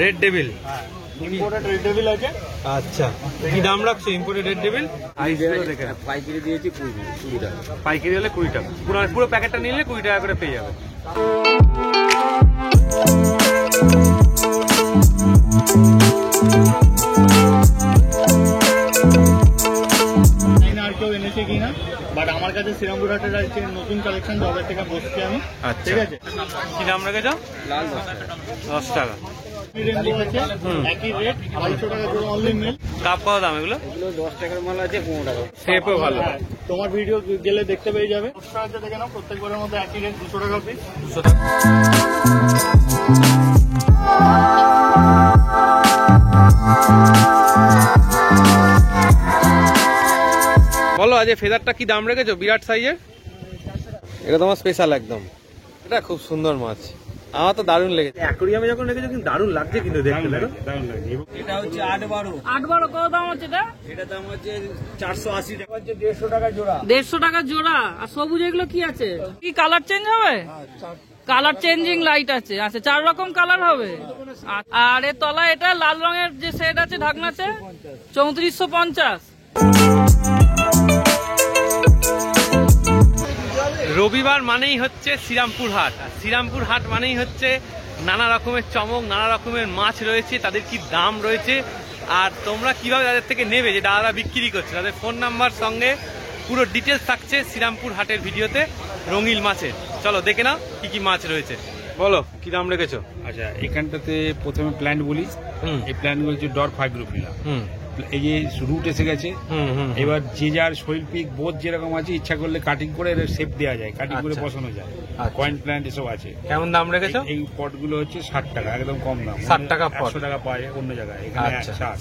Red devil, imported red devil আছে। আচ্ছা, কি দাম রাখছো ইম্পোর্টেড রেড ডেভিল? দেখে পাইকারি দিয়েছি 20 টাকা, পাইকারি হলে 20 টাকা, পুরো প্যাকেটটা নিলে 20 টাকা করে পেয়ে যাবে। আর কেউ এনেছে কিনা, বাট আমার কাছে শ্রীরামপুর হাটের নতুন কালেকশন 10 টাকা বসছি আমি। ঠিক আছে, কি দাম রেখেছো? লাল 10 টাকা। একই রেট 250 টাকা করে অনলি মেল। কাপ কত দাম এগুলো? 10 টাকার মাল আছে 15 টাকা। শেপও ভালো। তোমার ভিডিও গেলে দেখতে পেয়ে যাবে। 10 টাকা দেখে নাও, প্রত্যেকবারের মধ্যে একই রেট 200 টাকা পিস। 200 টাকা। বলো আজ ফেদারটা কি দাম রেখেছো? বিরাট সাইজের, এটা তোমার স্পেশাল একদম। এটা খুব সুন্দর মাছ, আমার তো দারুণ লেগেছে। অ্যাকোরিয়ামে যখন রেখেছো কিন্তু দারুণ লাগছে, কিন্তু দেখতে দারুণ লাগে। এটা হচ্ছে 8-12। 8-12 কত দাম হচ্ছে এটা? এটা দাম হচ্ছে 480 টাকা, হচ্ছে 150 টাকা জোড়া। 150 টাকা জোড়া। আর সবুজ এগুলো কি আছে? কি কালার চেঞ্জ হবে? কালার চেঞ্জিং লাইট আছে। আচ্ছা, 4 রকম কালার হবে। আর এর তলায় এটা লাল রঙের যে সেট আছে ঢাকনাতে 3450। রবিবার মানেই হচ্ছে শ্রীরামপুর হাট, আর শ্রীরামপুর হাট মানেই হচ্ছে নানা রকমের চমক, নানা রকমের মাছ রয়েছে, তাদের কি দাম রয়েছে, আর তোমরা কিভাবে তাদের থেকে নেবে, যে দাদারা বিক্রি করছে তাদের ফোন নাম্বার সঙ্গে পুরো ডিটেলস থাকছে শ্রীরামপুর হাটের ভিডিওতে রঙিল মাছের। চলো দেখে নাও কি কি মাছ রয়েছে। বলো কি দাম রেখেছো? আচ্ছা, এখানটাতে প্রথমে প্ল্যান্ট বলি। এই প্ল্যান্টগুলো হচ্ছে ডর ফাইব্রোফিলা। এই যে রুট এসে গেছে, এবার যে যার শৈল পিক বোধ যেরকম আছে, ইচ্ছা করলে কাটিং করে শেপ দেওয়া যায়, কাটিং করে বসানো যায়। কয়েন প্ল্যান্ট এসব আছে। কেমন দাম রেখেছো? এই পটগুলো হচ্ছে 60 টাকা, একদম কম দাম। 60 টাকা পট। 100 টাকা পাওয়া যায় অন্য জায়গায়, এখানে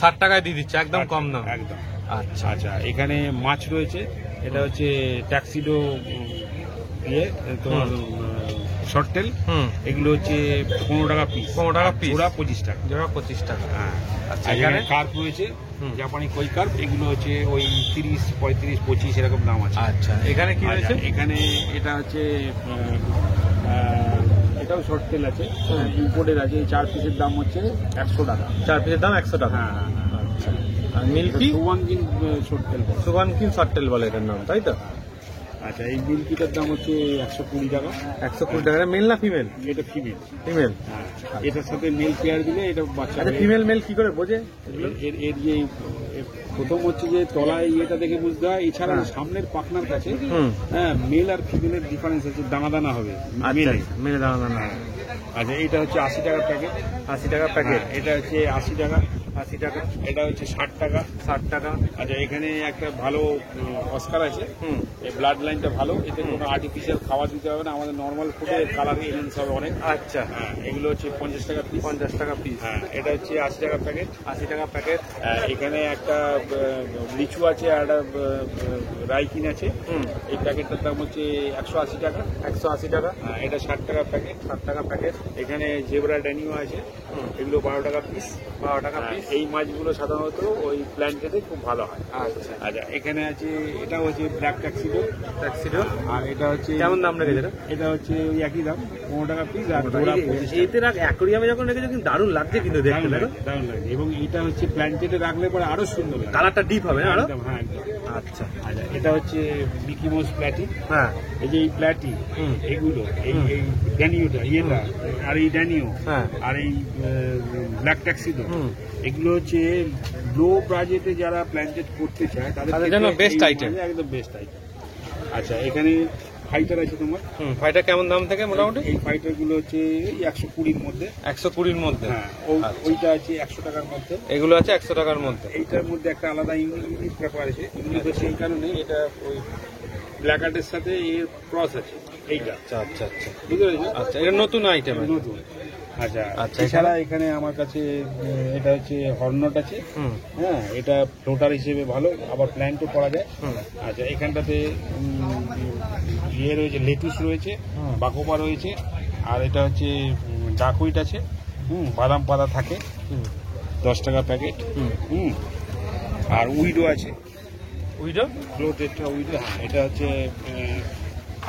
60 টাকায় দিয়ে দিচ্ছে, একদম কম দাম। একদম। আচ্ছা আচ্ছা, এখানে মাছ রয়েছে। এটা হচ্ছে ট্যাক্সিডো তোমার শর্টেল। এগুলো হচ্ছে 15 টাকা পিস। 15 টাকা পিস, জোড়া 25 টাকা। জোড়া 25 টাকা। হ্যাঁ। আচ্ছা, এখানে কার্প রয়েছে, জাপানি কই কার্প। এগুলো হচ্ছে ওই 30, 35, 25 এরকম দাম আছে। আচ্ছা, এখানে কি রয়েছে? এখানে এটা হচ্ছে এটাও শর্ট তেল আছে, ইম্পোর্টের আছে। এই 4 পিসের দাম হচ্ছে 100 টাকা। 4 পিসের দাম 100 টাকা। হ্যাঁ। আচ্ছা, আর মিল্কি সুবানকিন শর্ট তেল, সুবানকিন শর্ট তেল বলে এটার নাম, তাই তো? আচ্ছা, এই মিল্কিটার দাম হচ্ছে 120 টাকা। 120 টাকা। মেল না ফিমেল? এটা ফিমেল। ফিমেল। হ্যাঁ, এটার সাথে মেল পেয়ার দিলে এটা বাচ্চা। আচ্ছা, ফিমেল মেল কি করে বোঝে? এর যে প্রথম হচ্ছে যে তলায় ইয়েটা দেখে বুঝতে হয়। এছাড়া সামনের পাখনার কাছে হ্যাঁ মেল আর ফিমেলের ডিফারেন্স আছে, দানা দানা হবে মেলে দানা দানা। আচ্ছা, এটা হচ্ছে 80 টাকার প্যাকেট। 80 টাকা প্যাকেট। এটা হচ্ছে 80 টাকা। 80 টাকা। এটা হচ্ছে 60 টাকা। 60 টাকা। আচ্ছা, এখানে একটা ভালো অস্কার আছে। এই ব্লাড লাইনটা ভালো, এতে কোনো আর্টিফিশিয়াল খাবার দিতে হবে না, আমাদের নর্মাল ফুডে কালার এলিমেন্টস হবে অনেক। আচ্ছা, হ্যাঁ, এগুলো হচ্ছে 50 টাকা পিস। 50 টাকা পিস। হ্যাঁ, এটা হচ্ছে 80 টাকা প্যাকেট। 80 টাকা প্যাকেট। এখানে একটা লিচু আছে আর একটা রাইকিন আছে। এই প্যাকেটটার দাম হচ্ছে 180 টাকা। 180 টাকা। এটা 60 টাকা প্যাকেট। 60 টাকা প্যাকেট। এখানে জেব্রা ড্যানিও আছে, এগুলো 12 টাকা পিস। 12 টাকা পিস। এই মাছগুলো সাধারণত ওই প্ল্যান্টেতে খুব ভালো হয়। আচ্ছা। আচ্ছা, এখানে আছে, এটা হচ্ছে ব্ল্যাক ট্যাক্সিডো। ট্যাক্সিডো। আর এটা হচ্ছে কেমন দাম রেখেছে? এটা হচ্ছে ওই একই দাম, 15 টাকা পিস। আর জোড়া 25 টাকা। এতে অ্যাকোরিয়ামে যখন রেখেছো কিন্তু দারুণ লাগছে, কিন্তু দেখতে দারুণ লাগে। এবং এটা হচ্ছে প্ল্যান্টেটে রাখলে পরে আরো সুন্দর লাগে, কালারটা ডিপ হবে না আরো? হ্যাঁ, একদম। আচ্ছা। আচ্ছা, এটা হচ্ছে মিকি মাউস প্ল্যাটি। হ্যাঁ, এই যে এই প্ল্যাটি, এগুলো এই ড্যানিওটা ইয়েটা, আর এই ড্যানিও, আর এই ব্ল্যাক ট্যাক্সিডো, এগুলো হচ্ছে লো বাজেটে যারা প্ল্যান্টেড করতে চায় তাদের জন্য বেস্ট আইটেম, একদম বেস্ট আইটেম। আচ্ছা, এখানে ফাইটার আছে তোমার। ফাইটার কেমন দাম থেকে মোটামুটি? এই ফাইটার গুলো হচ্ছে 120-র মধ্যে। 120-র মধ্যে? হ্যাঁ। ওইটা আছে 100 টাকার মধ্যে। এগুলো আছে 100 টাকার মধ্যে। এইটার মধ্যে একটা আলাদা ইউনিক ব্যাপার আছে। ইউনিক হচ্ছে এই কারণে, এটা ওই ব্ল্যাক আর্টের সাথে এর ক্রস আছে এইটা। আচ্ছা আচ্ছা আচ্ছা, বুঝতে পেরেছো? আচ্ছা, এটা নতুন আইটেম। নতুন। আচ্ছা, এছাড়া এখানে আমার কাছে এটা হচ্ছে হর্নট আছে। হ্যাঁ, এটা ফ্লোটার হিসেবে ভালো, আবার প্ল্যান্টও করা যায়। আচ্ছা, এখানটাতে ইয়ে রয়েছে, লেটুস রয়েছে, বাকোপা রয়েছে, আর এটা হচ্ছে ডাকুইট আছে। বাদাম পাতা থাকে, 10 টাকা প্যাকেট। আর উইডো আছে। উইডো? ফ্লোটেডটা উইডো। হ্যাঁ, এটা হচ্ছে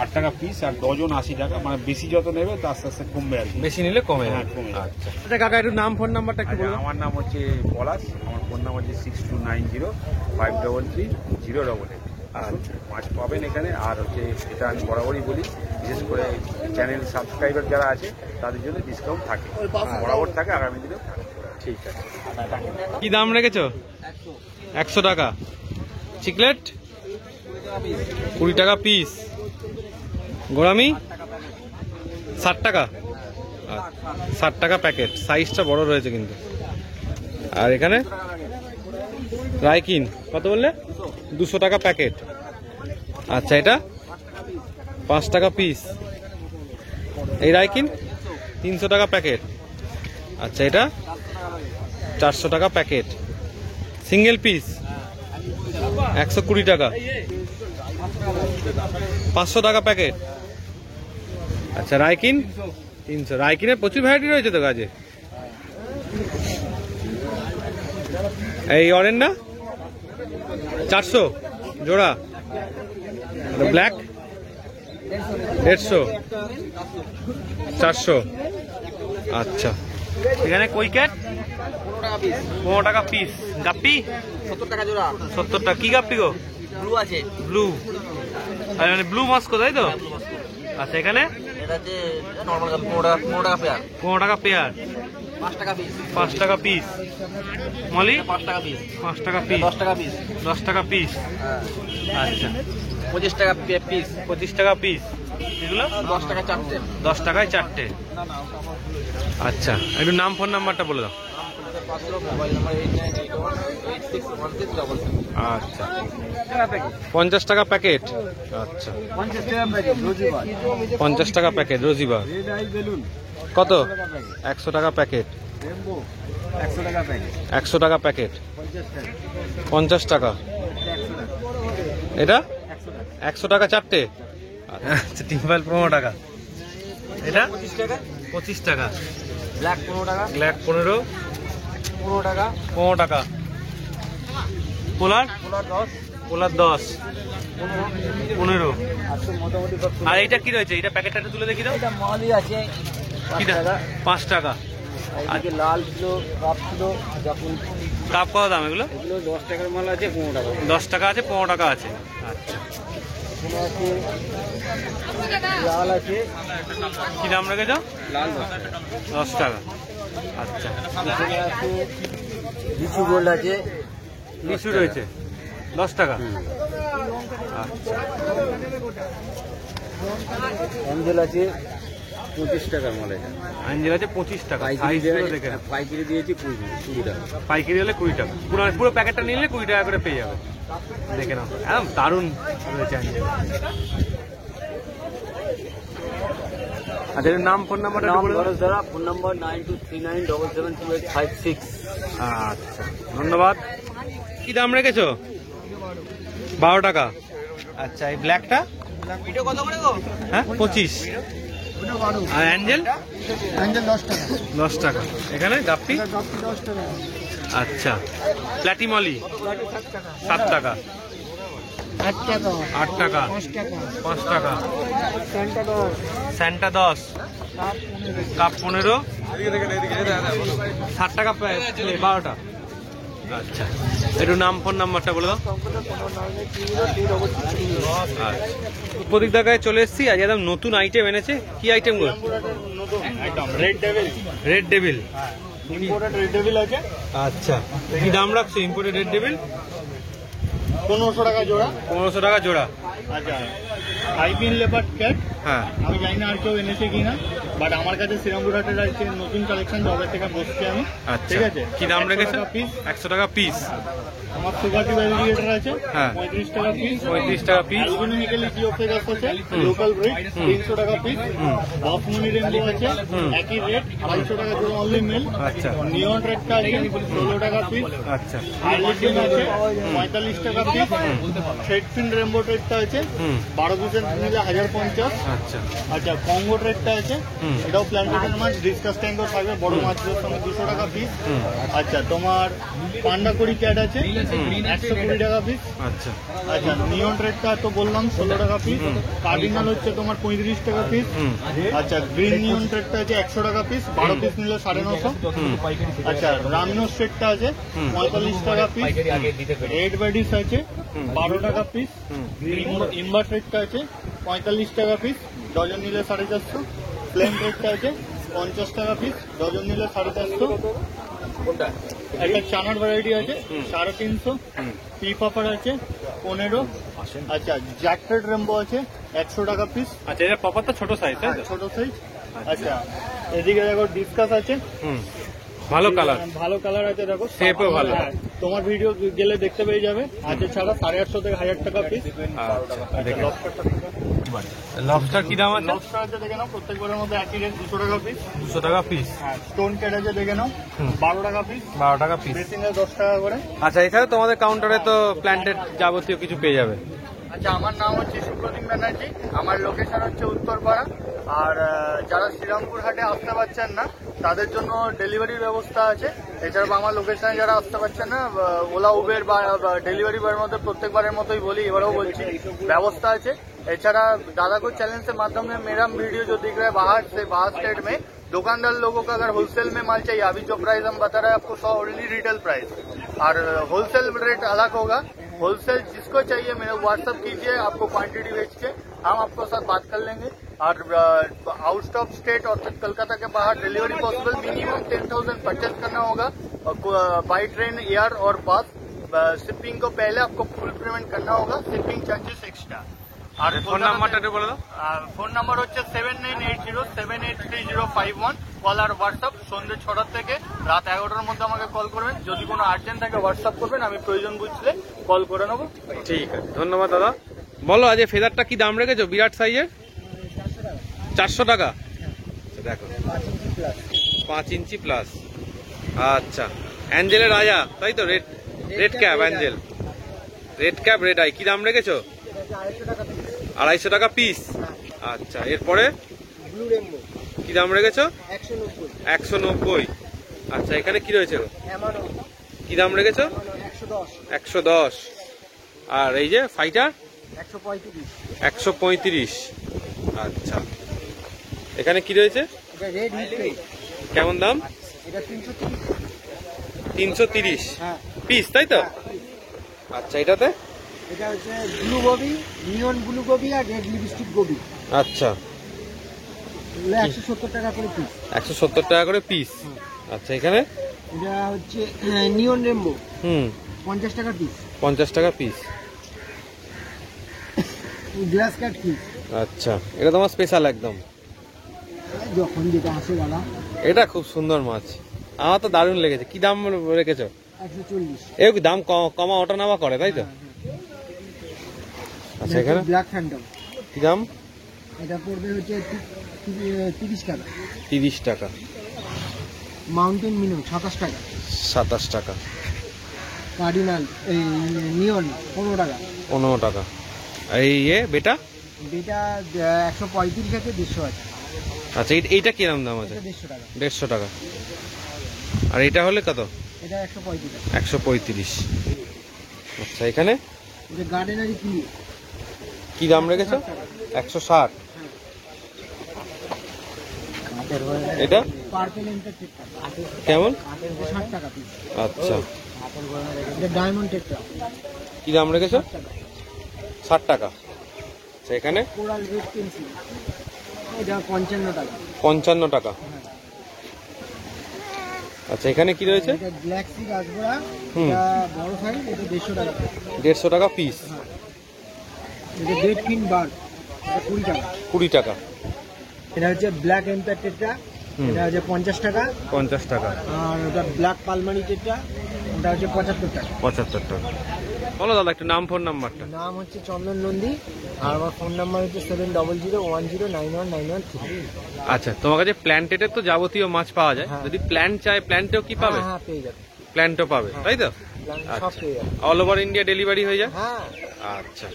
8 টাকা পিস, আর ডজন 80 টাকা। মানে বেশি যত নেবে তো আস্তে আস্তে কমবে আর কি। বেশি নিলে কমে হ্যাঁ, কমে যাবে। আচ্ছা আচ্ছা কাকা একটু নাম ফোন নাম্বারটা একটু আচ্ছা, বলুন। আমার নাম হচ্ছে পলাশ, আমার ফোন নাম হচ্ছে 6290533088। আচ্ছা মাছ পাবেন এখানে। আর হচ্ছে এটা আমি বরাবরই বলি, বিশেষ করে চ্যানেল সাবস্ক্রাইবার যারা আছে তাদের জন্য ডিসকাউন্ট থাকে, বরাবর থাকে, আগামী দিনেও থাকে। ঠিক আছে। কি দাম রেখেছো? 100 টাকা। চিকলেট 20 টাকা পিস। গোড়ামি 60 টাকা। 60 টাকা প্যাকেট, সাইজটা বড় রয়েছে কিন্তু। আর এখানে রাইকিন কত বললে? 200 টাকা প্যাকেট। আচ্ছা এটা 5 টাকা পিস। এই রাইকিন 300 টাকা প্যাকেট। আচ্ছা এটা 400 টাকা প্যাকেট। সিঙ্গেল পিস 120 টাকা। 500 টাকা প্যাকেট। আচ্ছা রাইকিন 300। রাইকিনের প্রচুর ভ্যারাইটি রয়েছে তো কাজে। এই অরেন্ডা 400 জোড়া। ব্ল্যাক 150 400। আচ্ছা এখানে কই ক্যাট 15 টাকা পিস। গাপ্পি 70 টাকা জোড়া। 70 টাকা। কি গাপ্পি গো? ব্লু আছে। ব্লু, মানে ব্লু মস্কো তাই তো? আচ্ছা এখানে এটা হচ্ছে নরমাল 15 টাকা পেয়ার। 15 টাকা পেয়ার। 5 টাকা পিস। 5 টাকা পিস। মলি 5 টাকা পিস। 5 টাকা পিস। 10 টাকা পিস। 10 টাকা পিস। আচ্ছা 25 টাকা পিস। 25 টাকা পিস। এগুলো 10 টাকা চারটে। 10 টাকায় 4টে। আচ্ছা একটু নাম ফোন নাম্বারটা বলে দাও। Mobile number 8981861677। আচ্ছা 50 টাকা প্যাকেট। আচ্ছা 50 টাকা প্যাকেট রোজিবা। কত? 100 টাকা প্যাকেট। 100 টাকা প্যাকেট। 50 টাকা। এটা 100 টাকা 4টে। আচ্ছা টিম্বাল 15 টাকা। এটা 25 টাকা। 25 টাকা। ব্ল্যাক 15 টাকা। ব্ল্যাক 15 টাকা। 15 টাকা। পোলার পোলার 10। পোলার 10 15। আজকে মোটামুটি সব। আর এইটা কি রয়েছে? এটা প্যাকেটটা একটু তুলে দেখি দাও। এটা মালই আছে। কিটা 5 টাকা। এইদিকে লাল ছিল, কাপ ছিল, যখন কাপ কত দাম এগুলো? এগুলো 10 টাকার মাল আছে 15 টাকা। 10 টাকা আছে, 15 টাকা আছে। আচ্ছা কোনো আছে লাল আছে। কি দাম রেখেছ? লাল 10 টাকা। আচ্ছা এখানে আছে লিচু গোল্ড আছে। লিচু রয়েছে 10 টাকা। আচ্ছা অ্যাঞ্জেল আছে 25 টাকার মাল। এটা আঞ্জেল আছে 25 টাকা। পাইকারি সাইজগুলো দেখে নাও। পাইকারি দিয়েছি 20 টাকা। পাইকারি হলে 20 টাকা। পুরো প্যাকেটটা নিলে 20 টাকা করে পেয়ে যাবে। দেখে নাও একদম দারুণ রয়েছে আঞ্জেল। আচ্ছা এর নাম ফোন নাম্বারটা একটু বলে দাও। ধরা ফোন নম্বর 9239772856। আচ্ছা ধন্যবাদ। কি দাম রেখেছো? 12 টাকা। আচ্ছা এই ব্ল্যাকটা হ্যাঁ 25। আর অ্যাঞ্জেল 10 টাকা। এখানে গাপ্পি আচ্ছা প্ল্যাটিমলি 7 টাকা। 8 টাকা। 5 টাকা। স্যান্টা 10। কাপ 15। 60 টাকা 12টা। আচ্ছা একটু নাম ফোন নাম্বারটা বলে দাও। আচ্ছা প্রদীপ দাগায় চলে এসেছি। আজ একদম নতুন আইটেম এনেছে। কি আইটেম গো? Red devil. Red devil. Imported red devil আছে। আচ্ছা কি দাম রাখছো ইম্পোর্টেড রেড ডেভিল? 1500 টাকা জোড়া। 1500 টাকা জোড়া। আচ্ছা আইপিন লেপার্ড ক্যাট হ্যাঁ আমি জানি না আর কেউ এনেছে কিনা, বাট আমার কাছে শ্রীরামপুরহাটের আছে নতুন কালেকশন, জবের থেকে বসছি আমি। আচ্ছা ঠিক আছে কি দাম রেখেছো? পিস 100 টাকা পিস। আমার সুগারটি ভ্যারিগেটর আছে হ্যাঁ। 35 টাকা পিস। 35 টাকা পিস। অ্যালুমিনিক্যালি জিওফেগাস আছে লোকাল ব্রিড 300 টাকা পিস। বাফমনি রেনবো আছে একই রেট 250 টাকা জোড়া অনলি মেল। আচ্ছা নিয়ন রেডটা আছে 16 টাকা পিস। আচ্ছা আইলিটিন আছে 45 টাকা পিস। থ্রেডফিন রেনবো রেডটা আছে 12 পিসের নিলে 1050। আচ্ছা আচ্ছা কঙ্গো রেডটা আছে এটাও প্ল্যান্টেটের মাছ, ডিসকাস ট্যাঙ্কও থাকবে, বড় মাছের সঙ্গে 200 টাকা পিস। আচ্ছা, তোমার পান্ডা করি ক্যাট আছে 120 টাকা পিস। আচ্ছা আচ্ছা, নিয়ন রেডটা তো বললাম 16 টাকা পিস। কার্ডিনাল হচ্ছে তোমার 35 টাকা পিস। আচ্ছা, গ্রিন নিয়ন রেডটা আছে 100 টাকা পিস, 12 পিস নিলে 950। আচ্ছা, রামনো সেটটা আছে 45 টাকা পিস। রেড ব্যাডিস আছে 12 টাকা পিস। ইম্বার রেডটা আছে 45 টাকা পিস, ডজন নিলে 450। প্লেন রেডটা আছে 50 টাকা পিস, ডজন নিলে 450। একটা চানার ভ্যারাইটি আছে 350। পি পাপার আছে 15। আচ্ছা, জ্যাকফ্রুট রেমবো আছে 100 টাকা পিস, আচ্ছা, এটা পপার তো ছোট সাইজ তাই তো? ছোট সাইজ। আচ্ছা, এদিকে দেখো ডিসকাস আছে, ভালো কালার, ভালো কালার আছে দেখো, শেপও ভালো। হ্যাঁ, তোমার ভিডিও গেলে দেখতে পেয়ে যাবে। আছে ছাড়া 850 থেকে 1000 টাকা পিস। লবস্টার কি দাম আছে? লবস্টার আছে দেখে নাও, প্রত্যেকবারের মধ্যে একই রেট, 200 টাকা পিস। 200 টাকা পিস। হ্যাঁ, স্টোন ক্যাট আছে দেখে নাও 12 টাকা পিস, 12 টাকা পিস। বেসিনে 10 টাকা করে। আচ্ছা, এছাড়া তোমাদের কাউন্টারে তো প্ল্যান্টেড যাবতীয় কিছু পেয়ে যাবে। আচ্ছা, আমার নাম হচ্ছে সুপ্রদীপ ব্যানার্জি, আমার লোকেশন হচ্ছে উত্তরপাড়া। আর যারা শ্রীরামপুর হাটে আসতে পারছেন না তাদের জন্য ডেলিভারির ব্যবস্থা আছে। এছাড়া আমার লোকেশনে যারা আসতে পারছেন না, ওলা উবের বা ডেলিভারি বয়ের মধ্যে প্রত্যেকবারের মতোই বলি, এবারেও বলছি, ব্যবস্থা আছে। एछाड़ा दादा को चैनल के माध्यम में मेरा वीडियो जो दिख रहा है बाहर से, बाहर स्टेट में दुकानदार लोगों का अगर होलसेल में माल चाहिए, अभी जो प्राइस हम बता रहे हैं आपको ओनली रिटेल प्राइस, और होलसेल रेट अलग होगा। होलसेल जिसको चाहिए मेरे व्हाट्सअप कीजिए, आपको क्वांटिटी भेज के हम आपको साथ बात कर लेंगे। और आउट ऑफ स्टेट और कलकत्ता के बाहर डिलीवरी पॉसिबल, मिनिमम 10,000 परचेज करना होगा, और बाई ट्रेन, एयर और बस। शिपिंग को पहले आपको फुल पेमेंट करना होगा, शिपिंग चार्जेस एक्स्ट्रा। আর ফোন নাম্বারটা একটু বলে দাও। ফোন নাম্বার হচ্ছে 7980783051। কল আর হোয়াটসঅ্যাপ সন্ধ্যে 6টার থেকে রাত 11টার মধ্যে আমাকে কল করবেন। যদি কোনো আর্জেন্ট থাকে হোয়াটসঅ্যাপ করবেন, আমি প্রয়োজন বুঝলে কল করে নেবো। ঠিক আছে, ধন্যবাদ দাদা। বলো আজ ফেদারটা কি দাম রেখেছো বিরাট সাইজের? 400 টাকা। দেখো 5 ইঞ্চি প্লাস। আচ্ছা, অ্যাঞ্জেলের রাজা তাই তো? Red cap Angel, red cap red eye, কি দাম রেখেছো? 250 টাকা পিস। আচ্ছা, এরপরে কি দাম রেখেছো? 190। আচ্ছা, এখানে কি রয়েছে, কি দাম রেখেছো? 110। আর এই যে ফাইটার 135। আচ্ছা, এখানে কি রয়েছে, কেমন দাম? 330 পিস তাই তো? আচ্ছা, এটাতে এটা হচ্ছে blue goby, neon blue goby আর রেড লিপস্টিক গোবি। আচ্ছা, 170 টাকা করে পিস। 170 টাকা করে পিস। আচ্ছা, এখানে এটা হচ্ছে নিয়ন রেমবো, 50 টাকা পিস। 50 টাকা পিস। Glass cut piece. আচ্ছা, এটা তোমার স্পেশাল একদম, যখন যেটা আসে দাদা। এটা খুব সুন্দর মাছ, আমার তো দারুণ লেগেছে। কি দাম রেখেছো? 140। এই দাম কমা ওটা নামা করে তাই তো? আচ্ছা, এখানে ব্ল্যাক ফ্যান্টম, কি দাম? এটা পড়বে হচ্ছে 30 টাকা। 30 টাকা। মাউন্টেন মিনো 27 টাকা। 27 টাকা। কার্ডিনাল এই নিয়ন 15 টাকা। 15 টাকা। এই বেটা বেটা 135 থেকে 150 আছে। আচ্ছা, এইটা কিরম দাম আছে? 150 টাকা। 150 টাকা। আর এটা হলে কত? এটা 135 টাকা। 135। আচ্ছা, এখানে এটা গার্ডেনারি কি কি দাম রেখেছো? 160। এটা পার্পল এন্টারটেক কেমন? 60 টাকা পিস। আচ্ছা, এটা ডায়মন্ড টেট্রা, কি দাম রেখেছো? 60 টাকা। আচ্ছা, এখানে কোরাল রেড পেন্সিল, এটা 55 টাকা। 55 টাকা। আচ্ছা, এখানে কি রয়েছে? এটা ব্ল্যাক সি গাছবোড়া, এটা বড় সাইজ, এটা 150 টাকা। 150 টাকা পিস। এটা রেড ফিন বার্ড, এটা 20 টাকা। 20 টাকা। এটা হচ্ছে ব্ল্যাক এম্পায়ার টেট্রা, এটা হচ্ছে 50 টাকা। 50 টাকা। আর ওটা ব্ল্যাক পালমারি টেট্রা, ওটা হচ্ছে 75 টাকা। 75 টাকা। বলো দাদা একটু নাম, ফোন নাম্বারটা। নাম হচ্ছে চন্দন নন্দী, আর আমার ফোন নাম্বার হচ্ছে 7001091913। আচ্ছা, তোমার কাছে প্ল্যান্টেটের তো যাবতীয় মাছ পাওয়া যায়, যদি প্ল্যান্ট চাই প্ল্যান্টেও কি পাবে? হ্যাঁ, পেয়ে যাবে, প্ল্যান্টও পাবে তাই তো? সব পেয়ে যাবে। অল ওভার ইন্ডিয়া ডেলিভারি হয়ে যায়? হ্যাঁ। আচ্ছা,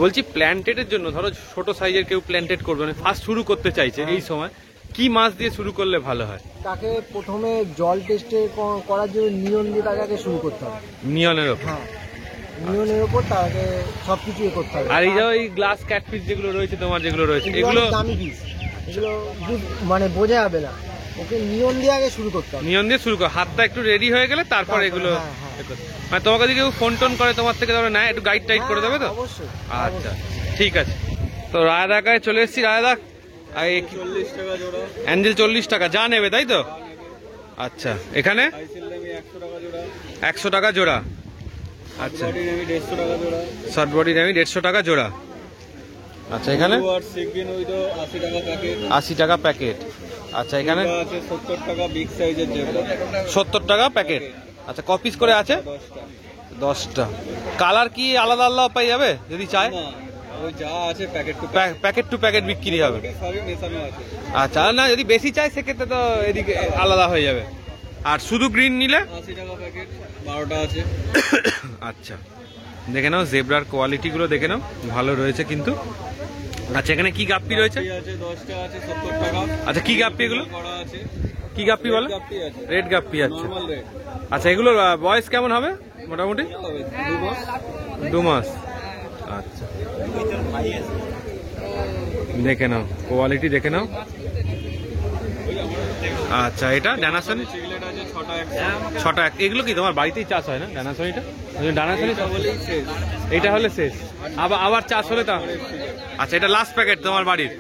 বলছি প্ল্যান্টেটের জন্য ধরো ছোট সাইজের কেউ প্ল্যান্টেড করবে, মানে ফার্স্ট শুরু করতে চাইছে এই সময়, কি মাছ দিয়ে শুরু করলে ভালো হয়? তাকে প্রথমে জল টেস্টে করার জন্য নিয়ন দিয়ে তাকে আগে শুরু করতে হবে। নিয়নের ওপর? হ্যাঁ, নিয়নের ওপর তাকে সবকিছু করতে হবে। আর এই যে ওই গ্লাস ক্যাটফিশ যেগুলো রয়েছে তোমার, যেগুলো রয়েছে এগুলো দামি পিস, এগুলো মানে বোঝা যাবে না, ওকে নিয়ন দিয়ে আগে শুরু করতে হবে। নিয়ন দিয়ে শুরু কর, হাতটা একটু রেডি হয়ে গেলে তারপর এগুলো মানে তোমাকে যদি কেউ ফোন টোন করে তোমার থেকে ধরো নেয়, একটু গাইড টাইড করে দেবে তো? অবশ্যই। আচ্ছা ঠিক আছে। তো রায়দা কাছে চলে এসেছি। রায়দা 40 টাকা জোড়া, অ্যাঞ্জেল 40 টাকা যা নেবে তাই তো? আচ্ছা এখানে 100 টাকা জোড়া, 100 টাকা জোড়া। আচ্ছা 150 টাকা জোড়া, শর্ট বডি র্যামি 150 টাকা জোড়া। আচ্ছা এখানে আর সিগিন উইথ 80 টাকা প্যাকেট, 80 টাকা প্যাকেট। আচ্ছা এখানে আছে 70 টাকা বিগ সাইজের জেব্রা, 70 টাকা প্যাকেট। আচ্ছা ক পিস করে আছে? 10টা। কালার কি আলাদা আলাদা পাই যাবে যদি চায়? না ওই যা আছে প্যাকেট টু প্যাকেট বিক্রি হবে। সবই মেশানো আছে। আচ্ছা আর না যদি বেশি চাই সেক্ষেত্রে তো এদিকে আলাদা হয়ে যাবে। আর শুধু গ্রিন নিলে 80 টাকা প্যাকেট, 12টা আছে। আচ্ছা দেখে নাও জেব্রার কোয়ালিটি গুলো দেখে নাও, ভালো রয়েছে কিন্তু। আচ্ছা এখানে কি গাপ্পি রয়েছে? আছে 10টা আছে 70 টাকা। আচ্ছা কি গাপ্পি এগুলো? করা আছে, কি গাপ্পি বলে? গাপ্পি আছে, রেড গাপ্পি। আচ্ছা নরমাল রেট আচ্ছা এগুলোর বয়স কেমন হবে মোটামুটি? হবে 2 মাস। 2 মাস। আচ্ছা দেখে নাও কোয়ালিটি দেখে নাও। আচ্ছা এটা ডানাসনি সিগলেট আছে 6টা 6টা। এগুলো কি তোমার বাড়িতেই চাষ হয় না ডানাসনিটা? ডানাসনি বলেই শেষ। এইটা হলে শেষ, আবার চাষ হলে তা। আচ্ছা এটা লাস্ট প্যাকেট তোমার বাড়ির?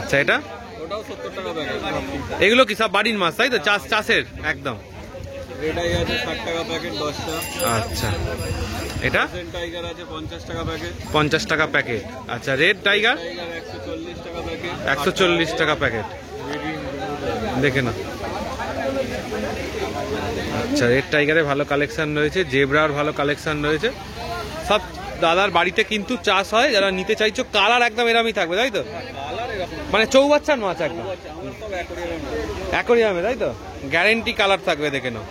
আচ্ছা এটা ওটাও 70 টাকা প্যাকেট। এগুলো কি সব বাড়ির মাছ তাই তো? চাষের একদম? রেডাই আছে 60 টাকা প্যাকেট 10টা। আচ্ছা এটা টাইগার আছে 50 টাকা প্যাকেট, 50 টাকা প্যাকেট। আচ্ছা রেড টাইগার টাইগার 140 টাকা প্যাকেট, 140 টাকা প্যাকেট। দেখে না। আচ্ছা রেড টাইগারে ভালো কালেকশন রয়েছে, জেব্রার ভালো কালেকশন রয়েছে। সব দাদার বাড়িতে কিন্তু চাষ হয়। যারা নিতে চাইছো কালার একদম এরমই থাকবে তাই তো? মানে চৌবাচ্চার মাছ একদম অ্যাকোরিয়ামে তাই তো? গ্যারেন্টি কালার থাকবে দেখে নাও।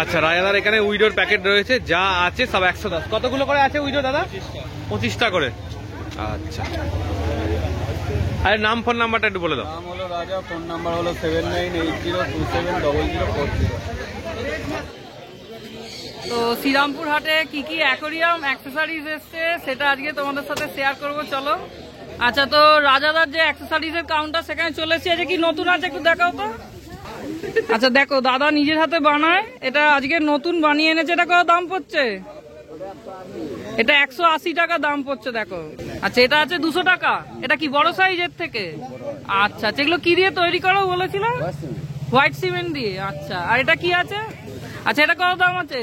আচ্ছা রাজাদার এখানে উইডোর প্যাকেট রয়েছে, যা আছে সব 110। কতগুলো করে আছে উইডো দাদা? 25টা করে। আচ্ছা আরে নাম ফোন নাম্বারটা একটু বলে দাও। নাম হলো রাজা, ফোন নাম্বার হলো 7980270000। তো শ্রীরামপুর হাটে কি কি অ্যাকোরিয়াম অ্যাক্সেসরিজ এসছে সেটা আজকে তোমাদের সাথে শেয়ার করব, চলো। আচ্ছা তো রাজাদার যে অ্যাক্সেসরিজের কাউন্টার সেখানে চলে এসেছি। আজকে কি নতুন আছে একটু দেখাও তো। আচ্ছা দেখো দাদা নিজের হাতে বানায়, এটা আজকে নতুন বানিয়ে এনেছে। এটা কত দাম পড়ছে? এটা 180 টাকা দাম পড়ছে দেখো। আচ্ছা এটা আছে 200 টাকা। এটা কি বড় সাইজের থেকে? আচ্ছা যেগুলো কি দিয়ে তৈরি করো বলেছিল? হোয়াইট সিমেন্ট দিয়ে। আচ্ছা আর এটা কি আছে? আচ্ছা এটা কত দাম আছে?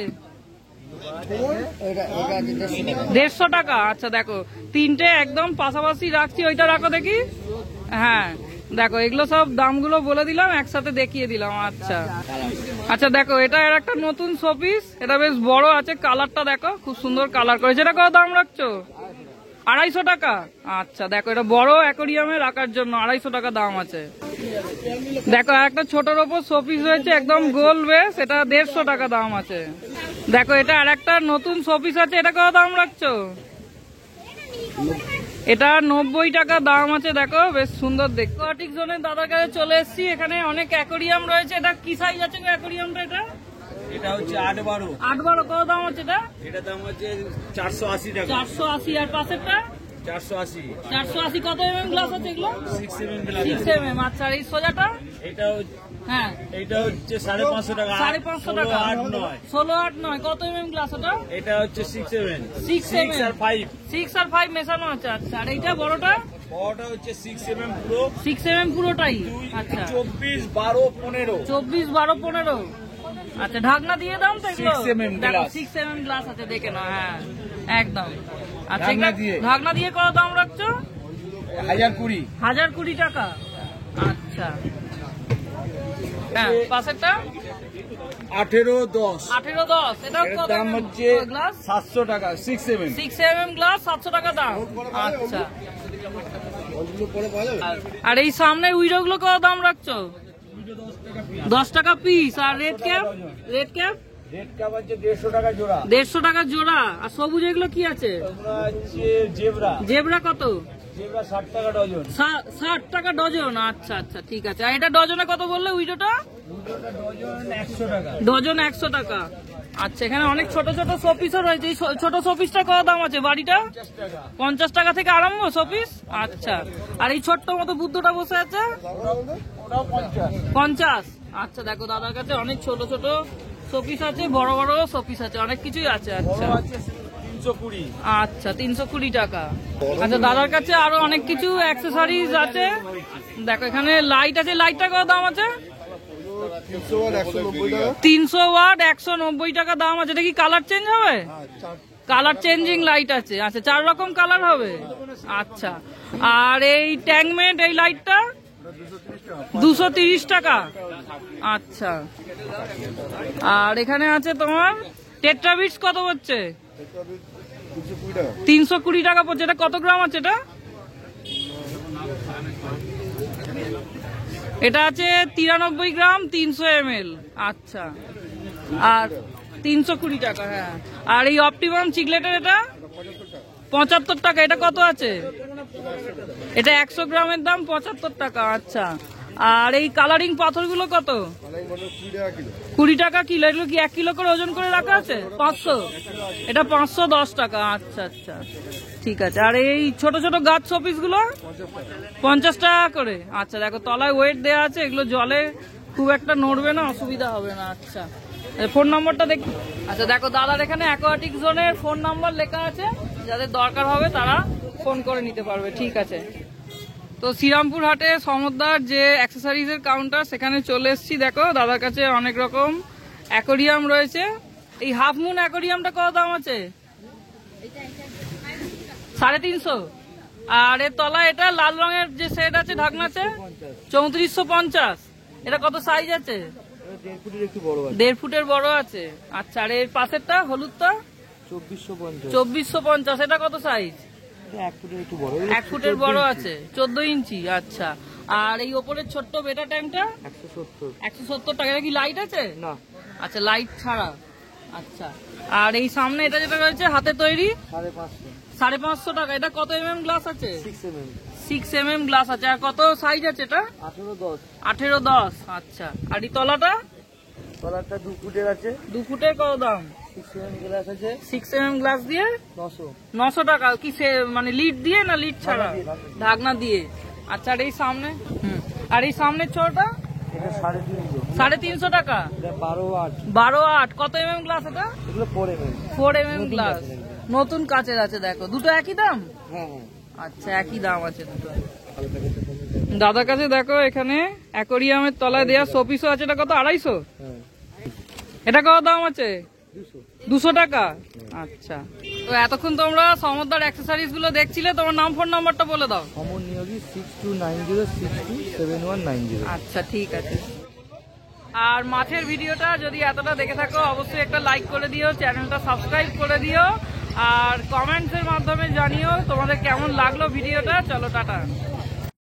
150 টাকা। আচ্ছা দেখো তিনটে একদম পাশাপাশি রাখছি, ওইটা রাখো দেখি। হ্যাঁ দেখো এগুলো সব দামগুলো বলে দিলাম, একসাথে দেখিয়ে দিলাম। আচ্ছা আচ্ছা দেখো এটা এর একটা নতুন শোপিস, এটা বেশ বড় আছে, কালারটা দেখো খুব সুন্দর কালার করেছে। এটা কত দাম রাখছো? 250 টাকা। আচ্ছা দেখো এটা বড় অ্যাকোরিয়ামে রাখার জন্য 250 টাকা দাম আছে। দেখো একটা ছোটর ওপর শোপিস রয়েছে একদম গোল বেস, এটা 150 টাকা দাম আছে। দেখো এটা আর একটা নতুন শোপিস আছে, এটা কত দাম রাখছো? এটা 90 টাকা দাম আছে। দেখো বেশ সুন্দর দেখতে। অ্যাকোয়াটিক জোনের দাদার কাছে চলে এসেছি, এখানে অনেক অ্যাকোরিয়াম রয়েছে। এটা কি সাইজ আছে অ্যাকোরিয়ামটা? এটা হচ্ছে 8-12। 8-12 কত দাম আছে এটা? এটা দাম হচ্ছে 480 টাকা। 480। আর পাশেরটা 480। 480 কত এমএম গ্লাস আছে এগুলো? 6-7 গ্লাস। 6mm। আচ্ছা আর এই সোজাটা? এটা হ্যাঁ এটা হচ্ছে 550 টাকা। 550 টাকা। 16-8-9। 16-8-9 কত এমএম গ্লাস এটা? এটা হচ্ছে 6-7। 6 আর 5। 6 আর 5 মেশানো আছে। আচ্ছা আর এইটা বড়টা? বড়টা হচ্ছে 6mm পুরো। 6mm পুরোটাই। আচ্ছা 24-12-15। 24-12-15। আচ্ছা ঢাকনা দিয়ে দাও তো এগুলো। 6mm দেখো গ্লাস। 6mm গ্লাস আছে দেখে নাও। হ্যাঁ একদম। আচ্ছা ঢাকনা দিয়ে। ঢাকনা দিয়ে কত দাম রাখছো? 1020। 1020 টাকা। আচ্ছা হ্যাঁ পাশেরটা? 18-10। 18-10। এটাও এর কত দাম হচ্ছে গ্লাস? 700 টাকা। 6mm। 6mm গ্লাস 700 টাকা দাম। আচ্ছা আর এই সামনে উইডো গুলো কত দাম রাখছো? 10 টাকা পিস। আর red cap? Red cap red cup হচ্ছে 150 টাকা জোড়া। 150 টাকা জোড়া। আর সবুজ এগুলো কি আছে? তোমরা হচ্ছে জেব্রা। জেব্রা কত? জেব্রা 60 টাকা ডজন। 60 টাকা ডজন। আচ্ছা আচ্ছা ঠিক আছে। আর এটা ডজনে কত বললে উইডোটা? উইডোটা ডজন 100 টাকা। ডজন 100 টাকা। আচ্ছা এখানে অনেক ছোট ছোট শোপিসও রয়েছে। এই ছোট শোপিসটা কত দাম আছে বাড়িটা? 50 টাকা থেকে আরম্ভ শোপিস। আচ্ছা আর এই ছোট্ট মতো বুদ্ধটা বসে আছে ওটাও 50। 50। আচ্ছা দেখো দাদার কাছে অনেক ছোট ছোট শোপিস আছে, বড় বড় শোপিস আছে, অনেক কিছুই আছে। আচ্ছা 320। আচ্ছা 320 টাকা। আচ্ছা দাদার কাছে আরো অনেক কিছু অ্যাক্সেসরিজ আছে। দেখো এখানে লাইট আছে। লাইটটা কত দাম আছে? 300 ওয়াট 190 টাকা দাম আছে। এটা কি কালার চেঞ্জ হবে? কালার চেঞ্জিং লাইট আছে। আচ্ছা 4 রকম কালার হবে। আচ্ছা আর এই ট্যাংমেন্ট এই লাইটটা 230 টাকা। আচ্ছা আর এখানে আছে তোমার টেট্রাবিটস কত হচ্ছে? 320 টাকা পড়ছে। এটা কত গ্রাম আছে? এটা আছে 93 গ্রাম 300 ml। আচ্ছা আর 320 টাকা। হ্যাঁ আর এই অপটিমাম চিকলেটের এটা 75 টাকা। এটা কত আছে? এটা 100 গ্রামের দাম 75 টাকা। আচ্ছা আর এই কালারিং পাথরগুলো কত? 20 টাকা কিলো। এগুলো কি 1 কিলো করে ওজন করে রাখা আছে? 500। এটা 510 টাকা। আচ্ছা আচ্ছা ঠিক আছে। আর এই ছোট ছোট গাছ শোপিস গুলো 50 টাকা করে। আচ্ছা দেখো তলায় ওয়েট দেওয়া আছে। এগুলো জলে খুব একটা নড়বে না, অসুবিধা হবে না। আচ্ছা ফোন নম্বরটা দেখি। আচ্ছা দেখো দাদার এখানে অ্যাকোয়াটিক জোনের ফোন নাম্বার লেখা আছে, যাদের দরকার হবে তারা ফোন করে নিতে পারবে। ঠিক আছে। তো শ্রীরামপুর হাটে সমদ্দার যে অ্যাক্সেসরিজের কাউন্টার, সেখানে চলে এসেছি। দেখো দাদার কাছে অনেক রকম অ্যাকোরিয়াম রয়েছে। এই হাফ মুন অ্যাকোরিয়ামটা কত দাম আছে? 350। আর এর তলায় এটা লাল রঙের যে সেট আছে ঢাকনাতে 3450। এটা কত সাইজ আছে? 1.5 ফুটের বড় আছে। আচ্ছা আর এর পাশেরটা হলুদটা 2450। এটা কত সাইজ? 1 ফুটের বড় আছে, 14 ইঞ্চি। আচ্ছা আর এই ওপরের ছোট্ট বেটা ট্যাঙ্কটা 170 টাকা। এটা কি লাইট আছে? না। আচ্ছা লাইট ছাড়া। আচ্ছা আর এই সামনে এটা যেটা রয়েছে হাতে তৈরি 550 টাকা। এটা কত mm গ্লাস আছে? 6 mm গ্লাস আছে। আর কত সাইজ আছে এটা? 18-10। আচ্ছা আর এই তলাটা 2 ফুটের আছে। 2 ফুটের কত দাম? 6 mm গ্লাস আছে। 6 mm গ্লাস দিয়ে 900 টাকা। কি মানে লিড দিয়ে না লিড ছাড়া? ঢাকনা দিয়ে। আচ্ছা আর এই সামনে আর এই সামনের ছোটটা এটা 350। 350 টাকা। 12-8। কত mm গ্লাস এটা? এগুলো 4 mm গ্লাস। নতুন কাচের আছে। দেখো দুটো একই দাম? হ্যাঁ। আচ্ছা একই দাম আছে দুটো। দাদার কাছে দেখো এখানে অ্যাকোরিয়ামের তলায় দেওয়া শোপিসও আছে। এটা কত? 250। এটা কত দাম আছে? 200 টাকা। আচ্ছা তো এতক্ষণ তোমরা সমদ্দার অ্যাক্সেসরিজ গুলো দেখছিলে। তোমার নাম ফোন নাম্বারটা বলে দাও। অমর নিয়োগী 6290627190। আচ্ছা ঠিক আছে। আর মাছের ভিডিওটা যদি এতটা দেখে থাকো অবশ্যই একটা লাইক করে দিও, চ্যানেলটা সাবস্ক্রাইব করে দিও আর কমেন্টসের মাধ্যমে জানিও তোমাদের কেমন লাগলো ভিডিওটা। চলো টাটা।